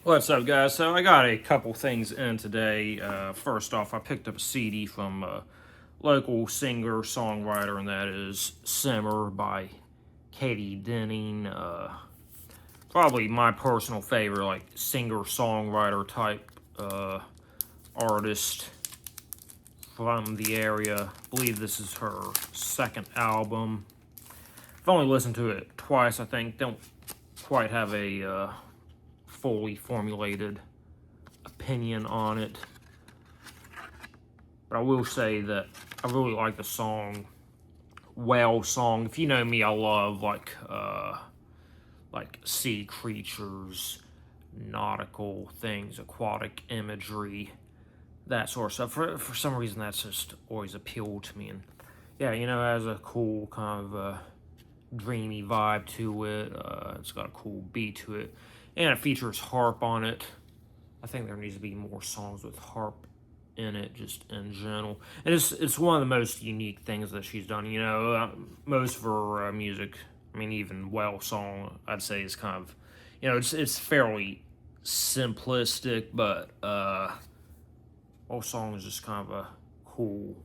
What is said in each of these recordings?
What's up, guys? So I got a couple things in today. First off, I picked up a CD from a local singer-songwriter, and that is Simmer by Katie Denning. Probably my personal favorite, like, singer-songwriter type artist from the area. I believe this is her second album. I've only listened to it twice, I think. Don't quite have a fully formulated opinion on it, but I will say that I really like the song "Whale Song." If you know me, I love like sea creatures, nautical things, aquatic imagery, that sort of stuff. For some reason, that's just always appealed to me, and yeah, it has a cool kind of dreamy vibe to it. It's got a cool beat to it, and it features harp on it. I think there needs to be more songs with harp in it, just in general. And it's one of the most unique things that she's done. Most of her music, I mean, even Well Song, I'd say is kind of, it's fairly simplistic, but Well Song is just kind of a cool,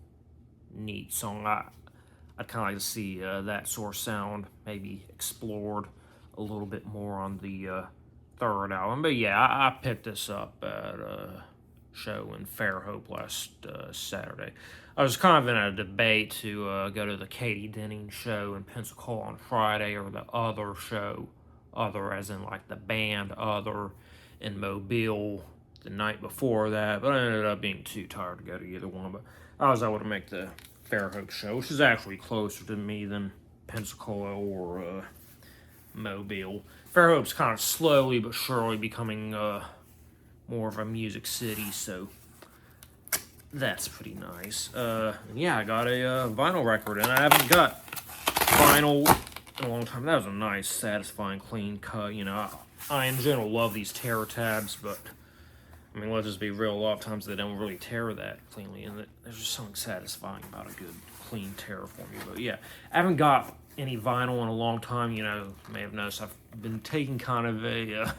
neat song. I'd kind of like to see that sort of sound maybe explored a little bit more on the third album. But yeah, I picked this up at a show in Fairhope last Saturday. I was kind of in a debate to go to the Katie Denning show in Pensacola on Friday, or the other show, other as in like the band Other, in Mobile the night before that, but I ended up being too tired to go to either one. But I was able to make the Fairhope show, which is actually closer to me than Pensacola or Mobile. Fairhope's kind of slowly but surely becoming more of a music city, so that's pretty nice. Yeah, I got a vinyl record, and I haven't got vinyl in a long time. That was a nice, satisfying, clean cut. I in general love these tear tabs, but I mean, let's just be real, a lot of times they don't really tear that cleanly, and there's just something satisfying about a good, clean tear for me. But yeah, I haven't got any vinyl in a long time. You may have noticed I've been taking kind of a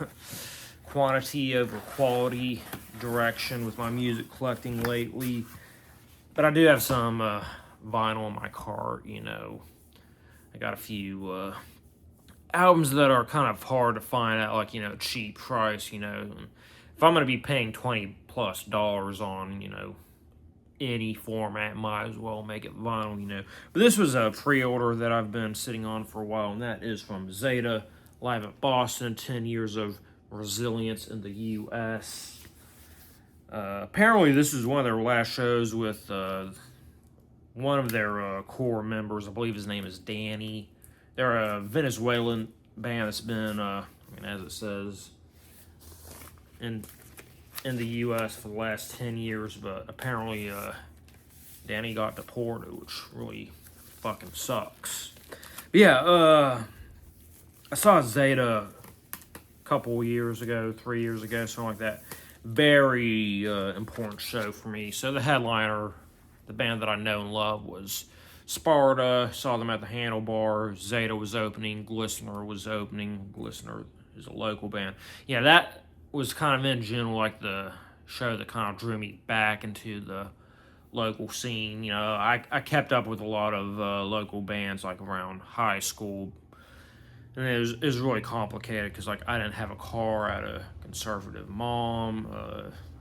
quantity over quality direction with my music collecting lately. But I do have some vinyl in my cart. I got a few albums that are kind of hard to find at, like, cheap price, and if I'm going to be paying $20+ on, any format, might as well make it vinyl. But this was a pre-order that I've been sitting on for a while, and that is from Zeta-Live at Boston, 10 Years of Resilience in the U.S. Apparently, this is one of their last shows with one of their core members. I believe his name is Danny. They're a Venezuelan band that's been, as it says, in the U.S. for the last 10 years, but apparently Danny got deported, which really fucking sucks. But yeah, I saw Zeta a couple years ago, 3 years ago, something like that. Very important show for me. So the headliner, the band that I know and love, was Sparta. Saw them at the Handlebar. Zeta was opening. Glistener was opening. Glistener is a local band. Yeah, that was kind of in general like the show that kind of drew me back into the local scene. I kept up with a lot of local bands like around high school, and it was really complicated because like I didn't have a car, I had a conservative mom.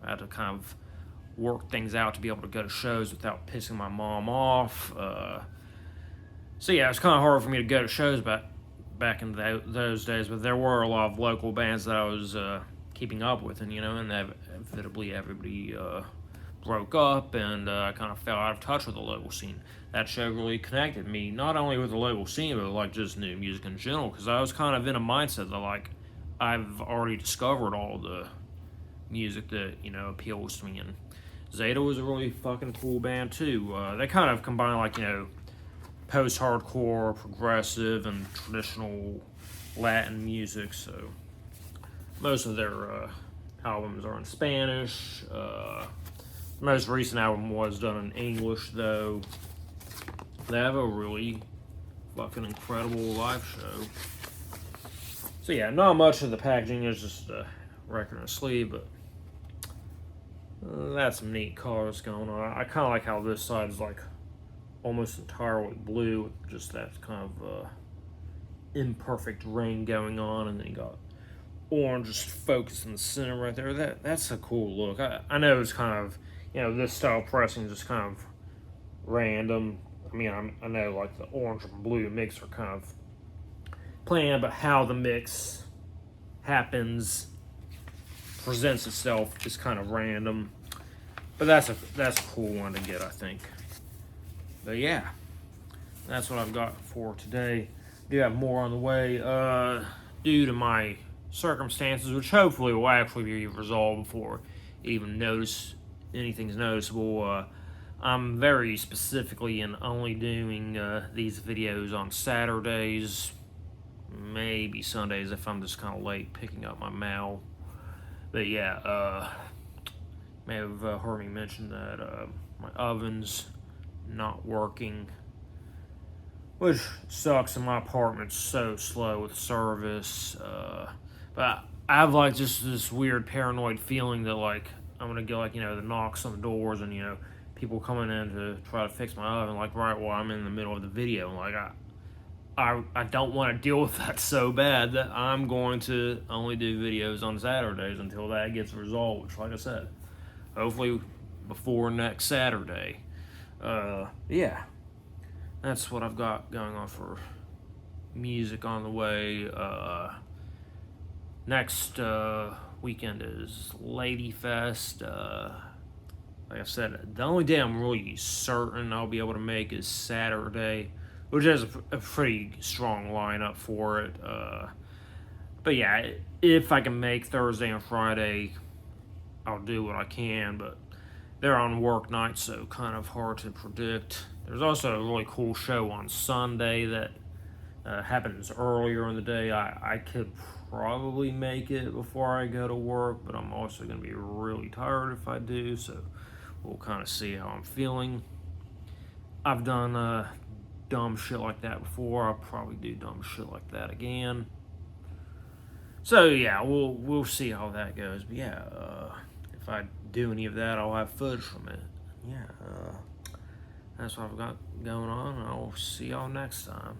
I had to kind of work things out to be able to go to shows without pissing my mom off. So yeah, it was kind of hard for me to go to shows back in those days, but there were a lot of local bands that I was keeping up with, and inevitably everybody broke up, and I kind of fell out of touch with the local scene. That show really connected me, not only with the local scene, but like just new music in general, because I was kind of in a mindset that like I've already discovered all the music that appeals to me, and Zeta was a really fucking cool band too. They kind of combine like post-hardcore, progressive, and traditional Latin music, so most of their albums are in Spanish. The most recent album was done in English, though. They have a really fucking incredible live show. So yeah, not much of the packaging. It's just record and sleeve, but that's some neat colors going on. I kind of like how this side is like almost entirely blue, with just that kind of imperfect ring going on, and then you got orange just focused in the center right there. That's a cool look. I know it's kind of, this style pressing is just kind of random. I mean, I know like the orange and blue mix are kind of planned, but how the mix happens, presents itself is kind of random. But that's a cool one to get, I think. But yeah, that's what I've got for today. Do have more on the way, due to my circumstances, which hopefully will actually be resolved before even anything's noticeable. I'm very specifically in only doing these videos on Saturdays, maybe Sundays if I'm just kind of late picking up my mail. But yeah, may have heard me mention that my oven's not working, which sucks, and my apartment's so slow with service. But I have like just this weird paranoid feeling that like I'm gonna get like the knocks on the doors and people coming in to try to fix my oven like right while I'm in the middle of the video. Like I don't want to deal with that so bad that I'm going to only do videos on Saturdays until that gets resolved, which, like I said, hopefully before next Saturday. Yeah, that's what I've got going on for music on the way. Next weekend is Lady Fest. Like I said, the only day I'm really certain I'll be able to make is Saturday, which has a pretty strong lineup for it. But yeah, if I can make Thursday and Friday, I'll do what I can, but they're on work nights, so kind of hard to predict. There's also a really cool show on Sunday that happens earlier in the day. I could probably make it before I go to work, but I'm also going to be really tired if I do, so we'll kind of see how I'm feeling. I've done dumb shit like that before. I'll probably do dumb shit like that again. So yeah, we'll see how that goes. But yeah, if I do any of that, I'll have footage from it. Yeah, that's what I've got going on. I'll see y'all next time.